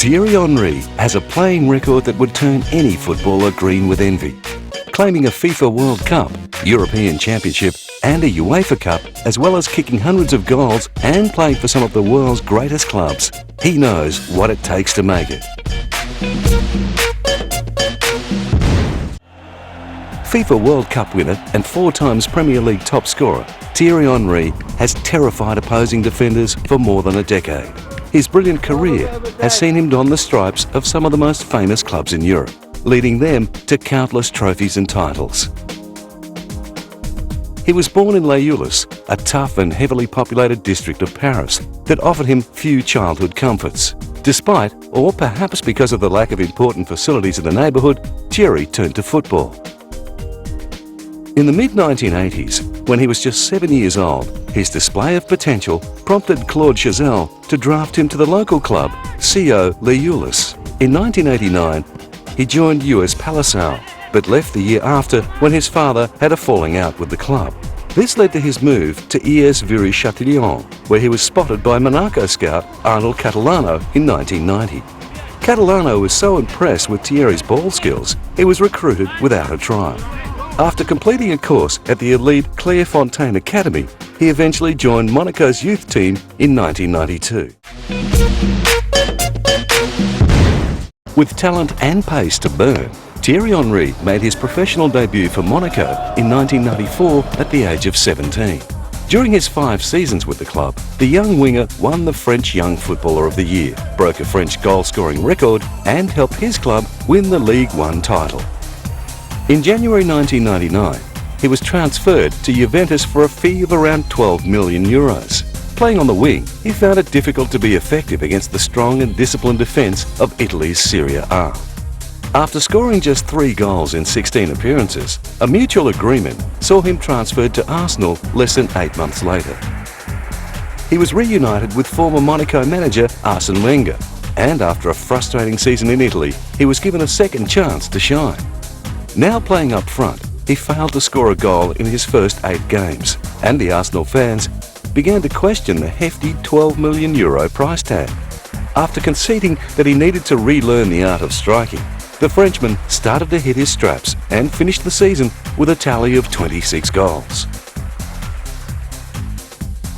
Thierry Henry has a playing record that would turn any footballer green with envy. Claiming a FIFA World Cup, European Championship and a UEFA Cup, as well as kicking hundreds of goals and playing for some of the world's greatest clubs, he knows what it takes to make it. FIFA World Cup winner and 4 times Premier League top scorer, Thierry Henry has terrified opposing defenders for more than a decade. His brilliant career has seen him don the stripes of some of the most famous clubs in Europe, leading them to countless trophies and titles. He was born in Les Ulis, a tough and heavily populated district of Paris that offered him few childhood comforts. Despite, or perhaps because of the lack of important facilities in the neighbourhood, Thierry turned to football. In the mid-1980s, when he was just 7 years old, his display of potential prompted Claude Chazelle to draft him to the local club, CO Les Ulis. In 1989, he joined US Palaiseau, but left the year after when his father had a falling out with the club. This led to his move to ES Viry-Châtillon, where he was spotted by Monaco scout Arnold Catalano in 1990. Catalano was so impressed with Thierry's ball skills, he was recruited without a trial. After completing a course at the elite Clairefontaine Academy, he eventually joined Monaco's youth team in 1992. With talent and pace to burn, Thierry Henry made his professional debut for Monaco in 1994 at the age of 17. During his 5 seasons with the club, the young winger won the French Young Footballer of the Year, broke a French goal-scoring record and helped his club win the Ligue 1 title. In January 1999, he was transferred to Juventus for a fee of around €12 million. Playing on the wing, he found it difficult to be effective against the strong and disciplined defence of Italy's Serie A. After scoring just 3 goals in 16 appearances, a mutual agreement saw him transferred to Arsenal less than 8 months later. He was reunited with former Monaco manager Arsène Wenger, and after a frustrating season in Italy, he was given a second chance to shine. Now playing up front, he failed to score a goal in his first 8 games, and the Arsenal fans began to question the hefty €12 million price tag. After conceding that he needed to relearn the art of striking, the Frenchman started to hit his straps and finished the season with a tally of 26 goals.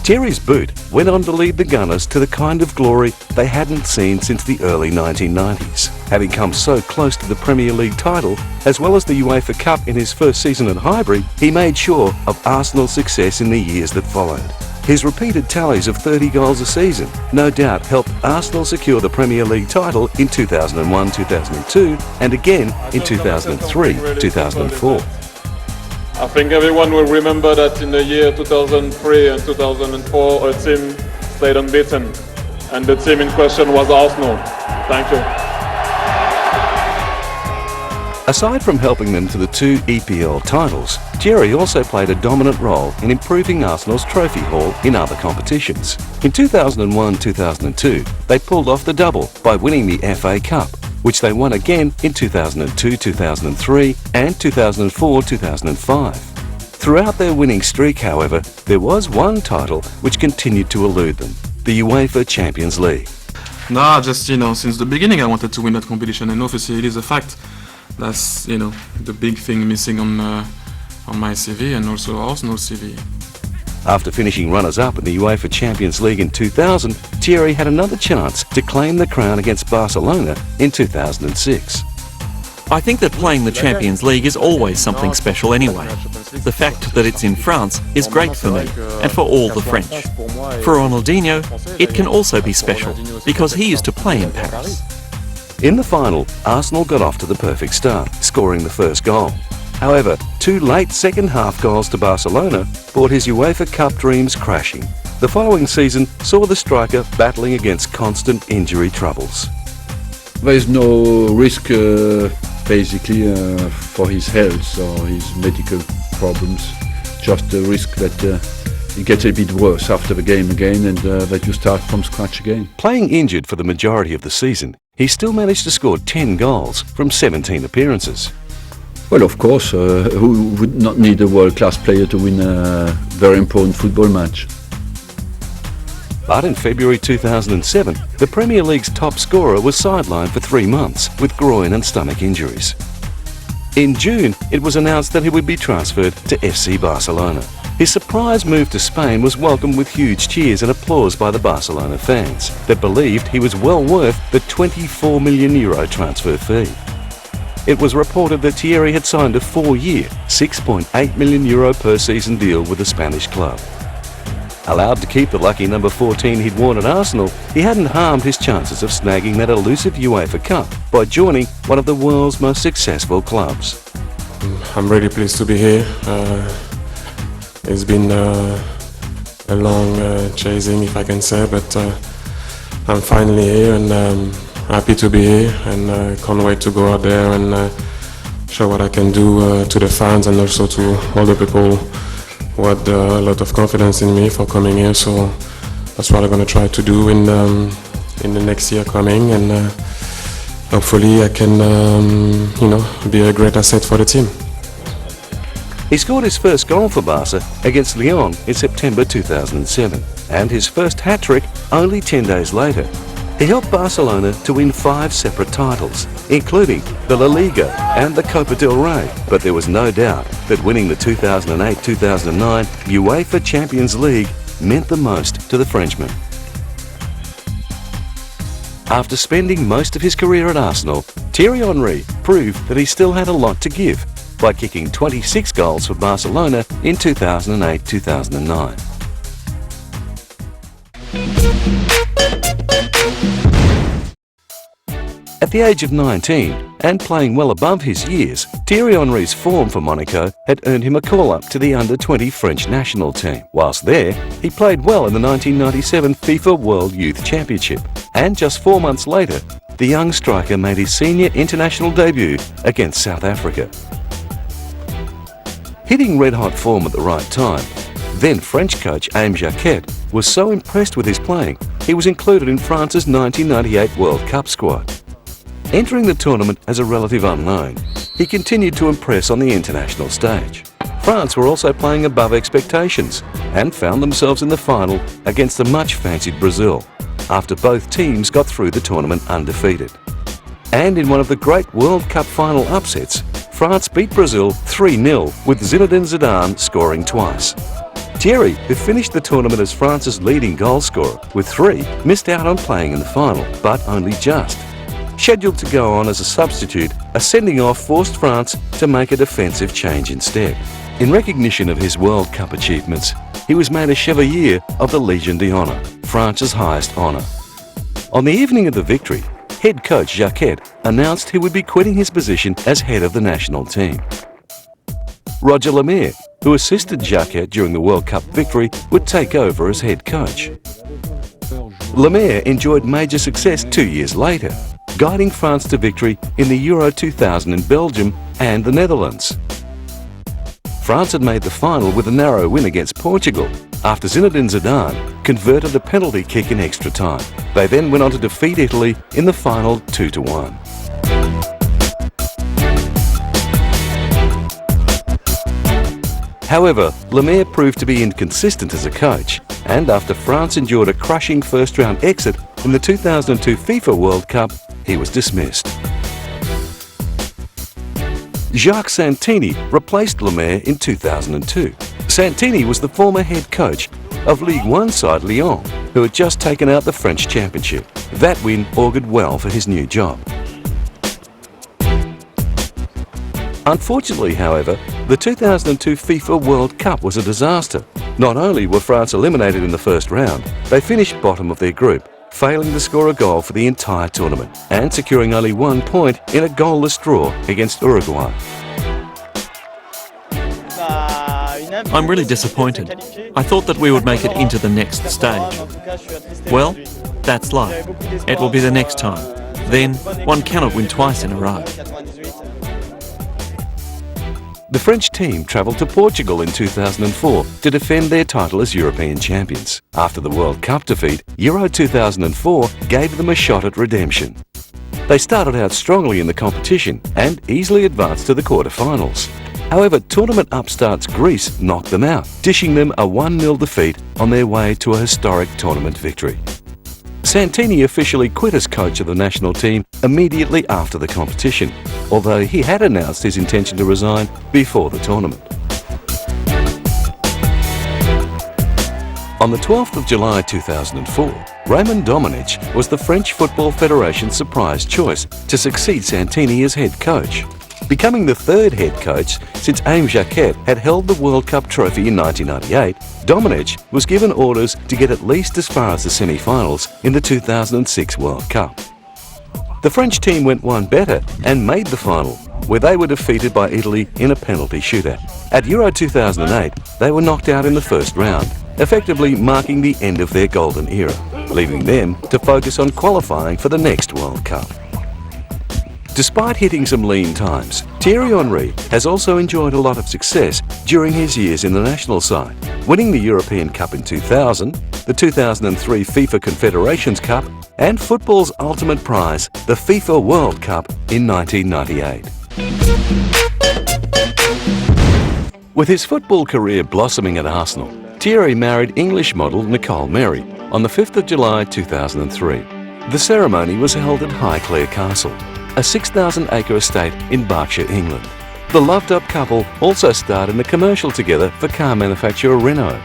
Thierry's boot went on to lead the Gunners to the kind of glory they hadn't seen since the early 1990s. Having come so close to the Premier League title, as well as the UEFA Cup in his first season at Highbury, he made sure of Arsenal's success in the years that followed. His repeated tallies of 30 goals a season no doubt helped Arsenal secure the Premier League title in 2001-2002 and again in 2003-2004. I think everyone will remember that in the year 2003 and 2004 a team stayed unbeaten, and the team in question was Arsenal. Thank you. Aside from helping them to the 2 EPL titles, Thierry also played a dominant role in improving Arsenal's trophy haul in other competitions. In 2001-2002, they pulled off the double by winning the FA Cup, which they won again in 2002-2003 and 2004-2005. Throughout their winning streak, however, there was one title which continued to elude them, the UEFA Champions League. No, just, since the beginning I wanted to win that competition, and obviously it is a fact. That's, the big thing missing on my CV and also Arsenal's CV. After finishing runners-up in the UEFA Champions League in 2000, Thierry had another chance to claim the crown against Barcelona in 2006. I think that playing the Champions League is always something special anyway. The fact that it's in France is great for me and for all the French. For Ronaldinho, it can also be special because he used to play in Paris. In the final, Arsenal got off to the perfect start, scoring the first goal. However, 2 late second-half goals to Barcelona brought his UEFA Cup dreams crashing. The following season saw the striker battling against constant injury troubles. There is no risk, basically, for his health or his medical problems. Just the risk that it gets a bit worse after the game again and that you start from scratch again. Playing injured for the majority of the season, he still managed to score 10 goals from 17 appearances. Well, of course, who would not need a world-class player to win a very important football match? But in February 2007, the Premier League's top scorer was sidelined for 3 months with groin and stomach injuries. In June, it was announced that he would be transferred to FC Barcelona. His surprise move to Spain was welcomed with huge cheers and applause by the Barcelona fans that believed he was well worth the €24 million transfer fee. It was reported that Therry had signed a 4-year, €6.8 million per season deal with the Spanish club. Allowed to keep the lucky number 14 he'd worn at Arsenal, he hadn't harmed his chances of snagging that elusive UEFA Cup by joining one of the world's most successful clubs. I'm really pleased to be here. It's been a long chasing, if I can say, but I'm finally here and happy to be here, and can't wait to go out there and show what I can do to the fans and also to all the people who had a lot of confidence in me for coming here. So that's what I'm going to try to do in the next year coming, and hopefully I can be a great asset for the team. He scored his first goal for Barca against Lyon in September 2007, and his first hat-trick only 10 days later. He helped Barcelona to win 5 separate titles, including the La Liga and the Copa del Rey, but there was no doubt that winning the 2008-2009 UEFA Champions League meant the most to the Frenchman. After spending most of his career at Arsenal, Thierry Henry proved that he still had a lot to give by kicking 26 goals for Barcelona in 2008-2009. At the age of 19 and playing well above his years, Thierry Henry's form for Monaco had earned him a call-up to the under-20 French national team. Whilst there, he played well in the 1997 FIFA World Youth Championship, and just 4 months later, the young striker made his senior international debut against South Africa. Hitting red-hot form at the right time, then French coach Jacquet was so impressed with his playing, he was included in France's 1998 World Cup squad. Entering the tournament as a relative unknown, he continued to impress on the international stage. France were also playing above expectations and found themselves in the final against the much-fancied Brazil, after both teams got through the tournament undefeated. And in one of the great World Cup final upsets, France beat Brazil 3-0 with Zinedine Zidane scoring twice. Therry, who finished the tournament as France's leading goal scorer with 3, missed out on playing in the final, but only just. Scheduled to go on as a substitute, a sending off forced France to make a defensive change instead. In recognition of his World Cup achievements, he was made a Chevalier of the Legion d'Honneur, France's highest honour. On the evening of the victory, head coach Jacquet announced he would be quitting his position as head of the national team. Roger Lemaire, who assisted Jacquet during the World Cup victory, would take over as head coach. Lemaire enjoyed major success 2 years later, guiding France to victory in the Euro 2000 in Belgium and the Netherlands. France had made the final with a narrow win against Portugal after Zinedine Zidane converted a penalty kick in extra time. They then went on to defeat Italy in the final 2-1. However, Lemaire proved to be inconsistent as a coach, and after France endured a crushing first-round exit in the 2002 FIFA World Cup, he was dismissed. Jacques Santini replaced Lemaire in 2002. Santini was the former head coach of Ligue 1 side Lyon, who had just taken out the French Championship. That win augured well for his new job. Unfortunately, however, the 2002 FIFA World Cup was a disaster. Not only were France eliminated in the first round, they finished bottom of their group, failing to score a goal for the entire tournament and securing only 1 point in a goalless draw against Uruguay. I'm really disappointed. I thought that we would make it into the next stage. Well, that's life. It will be the next time. Then, one cannot win twice in a row. The French team travelled to Portugal in 2004 to defend their title as European champions. After the World Cup defeat, Euro 2004 gave them a shot at redemption. They started out strongly in the competition and easily advanced to the quarter-finals. However, tournament upstarts Greece knocked them out, dishing them a 1-0 defeat on their way to a historic tournament victory. Santini officially quit as coach of the national team immediately after the competition, although he had announced his intention to resign before the tournament. On the 12th of July 2004, Raymond Domenech was the French Football Federation's surprise choice to succeed Santini as head coach, becoming the third head coach since Aimé Jacquet had held the World Cup trophy in 1998. Domenech was given orders to get at least as far as the semi-finals in the 2006 World Cup. The French team went one better and made the final, where they were defeated by Italy in a penalty shootout. At Euro 2008, they were knocked out in the first round, effectively marking the end of their golden era, leaving them to focus on qualifying for the next World Cup. Despite hitting some lean times, Therry Henry has also enjoyed a lot of success during his years in the national side, winning the European Cup in 2000, the 2003 FIFA Confederations Cup, and football's ultimate prize, the FIFA World Cup in 1998. With his football career blossoming at Arsenal, Therry married English model Nicole Merry on the 5th of July 2003. The ceremony was held at Highclere Castle, a 6,000-acre estate in Berkshire, England. The loved-up couple also starred in a commercial together for car manufacturer Renault.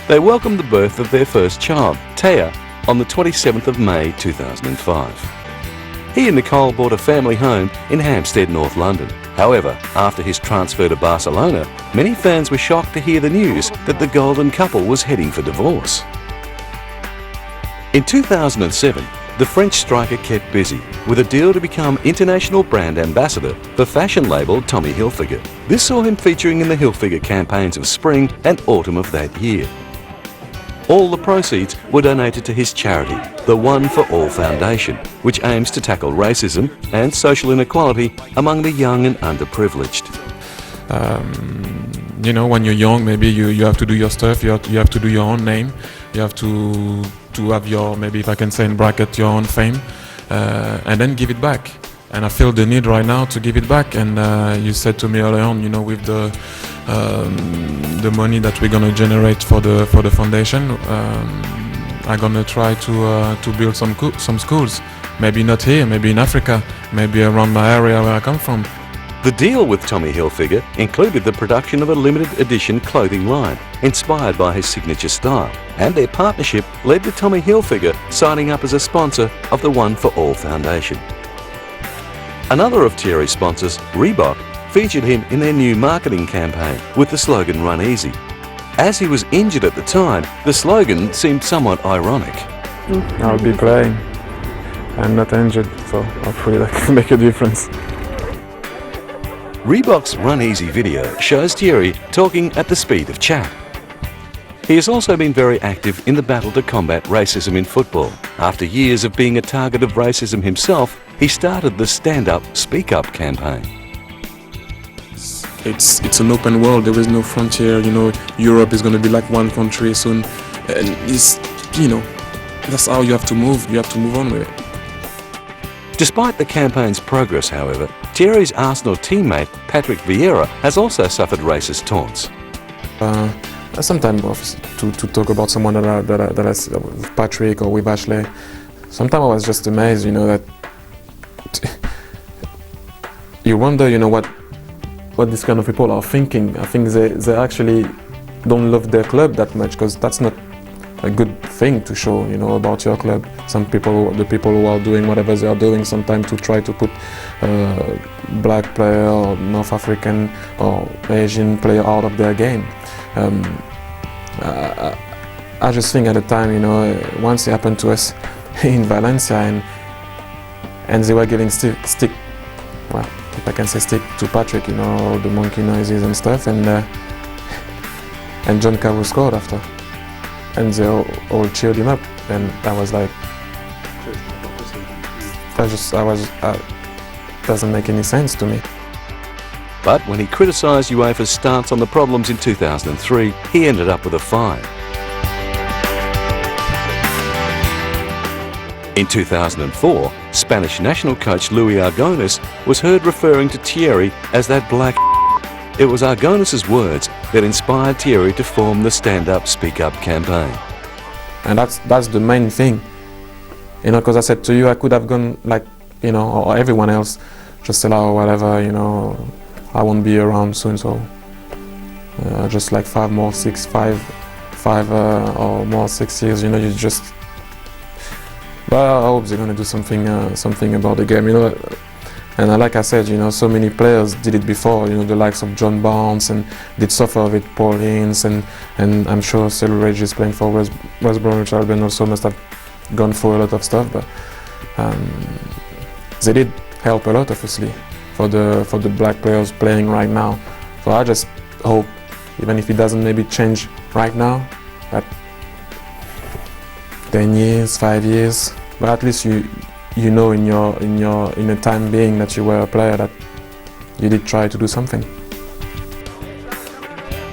They welcomed the birth of their first child, Taya, on the 27th of May 2005. He and Nicole bought a family home in Hampstead, North London. However, after his transfer to Barcelona, many fans were shocked to hear the news that the golden couple was heading for divorce. In 2007, the French striker kept busy with a deal to become international brand ambassador for fashion label Tommy Hilfiger. This saw him featuring in the Hilfiger campaigns of spring and autumn of that year. All the proceeds were donated to his charity, the One for All Foundation, which aims to tackle racism and social inequality among the young and underprivileged. When you're young, maybe you have to do your stuff, you have to do your own name, you have to have your, maybe if I can say in bracket, your own fame, and then give it back. And I feel the need right now to give it back. And you said to me earlier on, with the money that we're gonna generate for the foundation, I'm gonna try to build some schools. Maybe not here, maybe in Africa, maybe around my area where I come from. The deal with Tommy Hilfiger included the production of a limited edition clothing line inspired by his signature style, and their partnership led to Tommy Hilfiger signing up as a sponsor of the One for All Foundation. Another of Therry's sponsors, Reebok, featured him in their new marketing campaign with the slogan Run Easy. As he was injured at the time, the slogan seemed somewhat ironic. I'll be playing. I'm not injured, so hopefully that can make a difference. Reebok's Run Easy video shows Therry talking at the speed of chat. He has also been very active in the battle to combat racism in football. After years of being a target of racism himself, he started the Stand Up, Speak Up campaign. It's an open world, there is no frontier, Europe is going to be like one country soon, and that's how you have to move on with it. Despite the campaign's progress, however, Therry's Arsenal teammate Patrick Vieira has also suffered racist taunts. Sometimes to talk about someone that is with Patrick or with Ashley, sometimes I was just amazed, that you wonder, what these kind of people are thinking. I think they actually don't love their club that much, because that's not a good thing to show, about your club. The people who are doing whatever they are doing, sometimes to try to put black player or North African or Asian player out of their game. I just think at the time, once it happened to us in Valencia, and they were giving stick, well, if I can say stick to Patrick, all the monkey noises and stuff, and John Carew scored after. And they all cheered him up, and I was like, doesn't make any sense to me. But when he criticised UEFA's stance on the problems in 2003, he ended up with a fine. In 2004, Spanish national coach Luis Aragonés was heard referring to Therry as that black It was Argonas's words that inspired Therry to form the Stand Up, Speak Up campaign. And that's the main thing, you know, because I said to you, I could have gone like, you know, or everyone else, just say, oh, whatever, you know, I won't be around soon, so just like 5 or more 6 years, you know, you just. But I hope they're gonna do something about the game, you know. And like I said, you know, so many players did it before, you know, the likes of John Barnes, and did suffer with Paul Ince, and I'm sure Therry is playing for West Bromwich Albion also must have gone through a lot of stuff, but they did help a lot, obviously, for the black players playing right now. So I just hope, even if it doesn't maybe change right now, that 10 years, 5 years, but at least you know in the time being that you were a player that you did try to do something.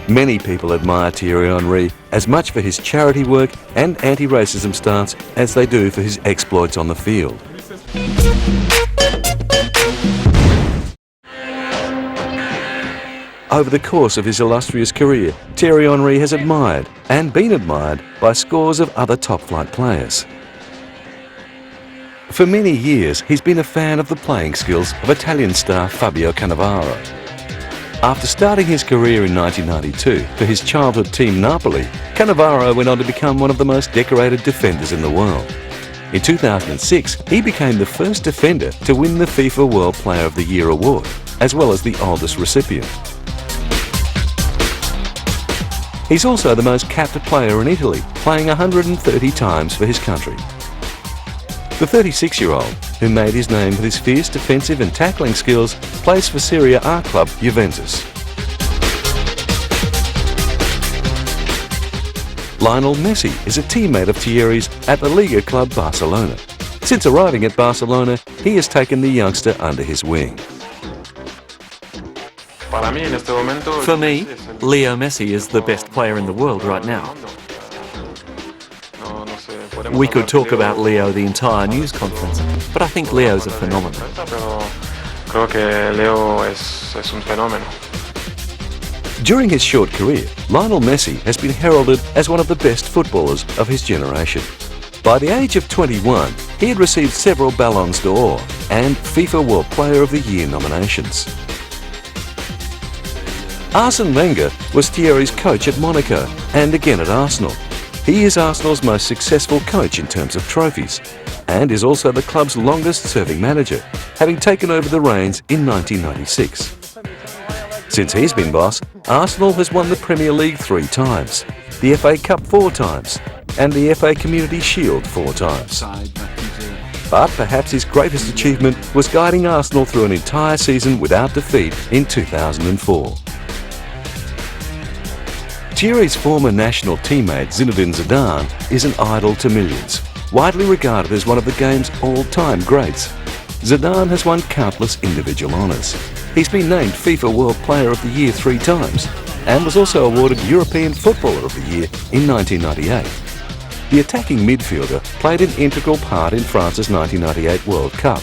Many people admire Therry Henry as much for his charity work and anti-racism stance as they do for his exploits on the field. Over the course of his illustrious career, Therry Henry has admired and been admired by scores of other top-flight players. For many years, he's been a fan of the playing skills of Italian star Fabio Cannavaro. After starting his career in 1992 for his childhood team Napoli, Cannavaro went on to become one of the most decorated defenders in the world. In 2006, he became the first defender to win the FIFA World Player of the Year award, as well as the oldest recipient. He's also the most capped player in Italy, playing 130 times for his country. The 36-year-old, who made his name with his fierce defensive and tackling skills, plays for Serie A club Juventus. Lionel Messi is a teammate of Thierry's at the Liga club Barcelona. Since arriving at Barcelona, he has taken the youngster under his wing. For me, Leo Messi is the best player in the world right now. We could talk about Leo the entire news conference, but I think Leo's a phenomenon. During his short career, Lionel Messi has been heralded as one of the best footballers of his generation. By the age of 21, he had received several Ballons d'Or and FIFA World Player of the Year nominations. Arsene Wenger was Thierry's coach at Monaco and again at Arsenal. He is Arsenal's most successful coach in terms of trophies and is also the club's longest-serving manager, having taken over the reins in 1996. Since he's been boss, Arsenal has won the Premier League 3 times, the FA Cup 4 times, and the FA Community Shield 4 times. But perhaps his greatest achievement was guiding Arsenal through an entire season without defeat in 2004. Thierry's former national teammate Zinedine Zidane is an idol to millions, widely regarded as one of the game's all-time greats. Zidane has won countless individual honours. He's been named FIFA World Player of the Year 3 times and was also awarded European Footballer of the Year in 1998. The attacking midfielder played an integral part in France's 1998 World Cup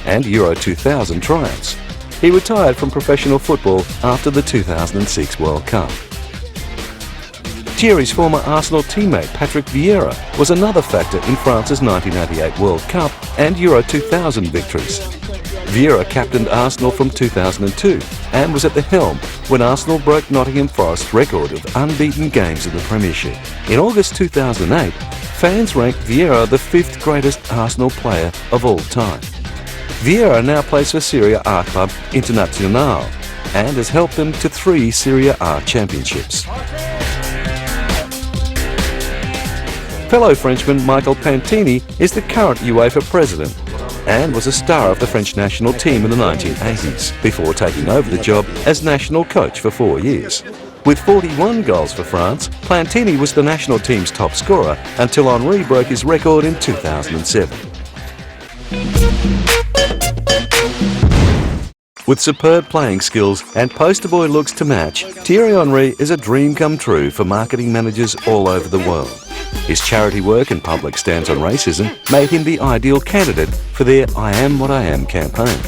and Euro 2000 triumphs. He retired from professional football after the 2006 World Cup. Thierry's former Arsenal teammate Patrick Vieira was another factor in France's 1998 World Cup and Euro 2000 victories. Vieira captained Arsenal from 2002 and was at the helm when Arsenal broke Nottingham Forest's record of unbeaten games in the Premiership. In August 2008, fans ranked Vieira the 5th greatest Arsenal player of all time. Vieira now plays for Serie A club Internazionale and has helped them to 3 Serie A championships. Fellow Frenchman Michael Pantini is the current UEFA president and was a star of the French national team in the 1980s before taking over the job as national coach for 4 years. With 41 goals for France, Pantini was the national team's top scorer until Henry broke his record in 2007. With superb playing skills and poster boy looks to match, Therry Henry is a dream come true for marketing managers all over the world. His charity work and public stance on racism made him the ideal candidate for their I Am What I Am campaign.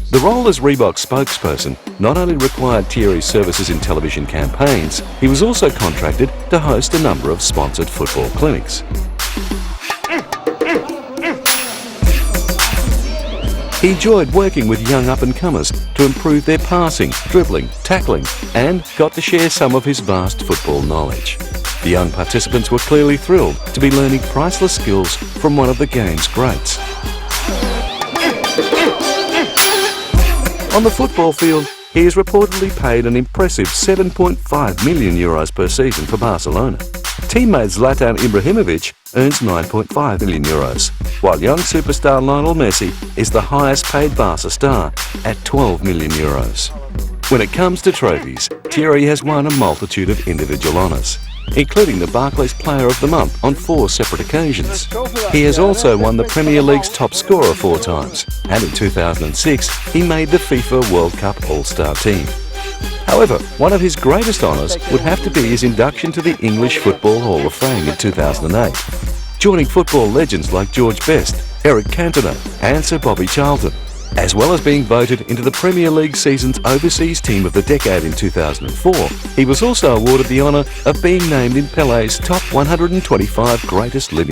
The The role as Reebok's spokesperson not only required Therry's services in television campaigns, he was also contracted to host a number of sponsored football clinics. He enjoyed working with young up-and-comers to improve their passing, dribbling, tackling, and got to share some of his vast football knowledge. The young participants were clearly thrilled to be learning priceless skills from one of the game's greats. On the football field, he is reportedly paid an impressive €7.5 million per season for Barcelona. Teammate Zlatan Ibrahimovic earns €9.5 million, while young superstar Lionel Messi is the highest paid Barca star at €12 million. When it comes to trophies, Therry has won a multitude of individual honours, including the Barclays Player of the Month on 4 separate occasions. He has also won the Premier League's top scorer 4 times, and in 2006 he made the FIFA World Cup All-Star team. However, one of his greatest honours would have to be his induction to the English Football Hall of Fame in 2008, joining football legends like George Best, Eric Cantona and Sir Bobby Charlton, as well as being voted into the Premier League season's Overseas Team of the Decade in 2004. He was also awarded the honour of being named in Pelé's top 125 greatest living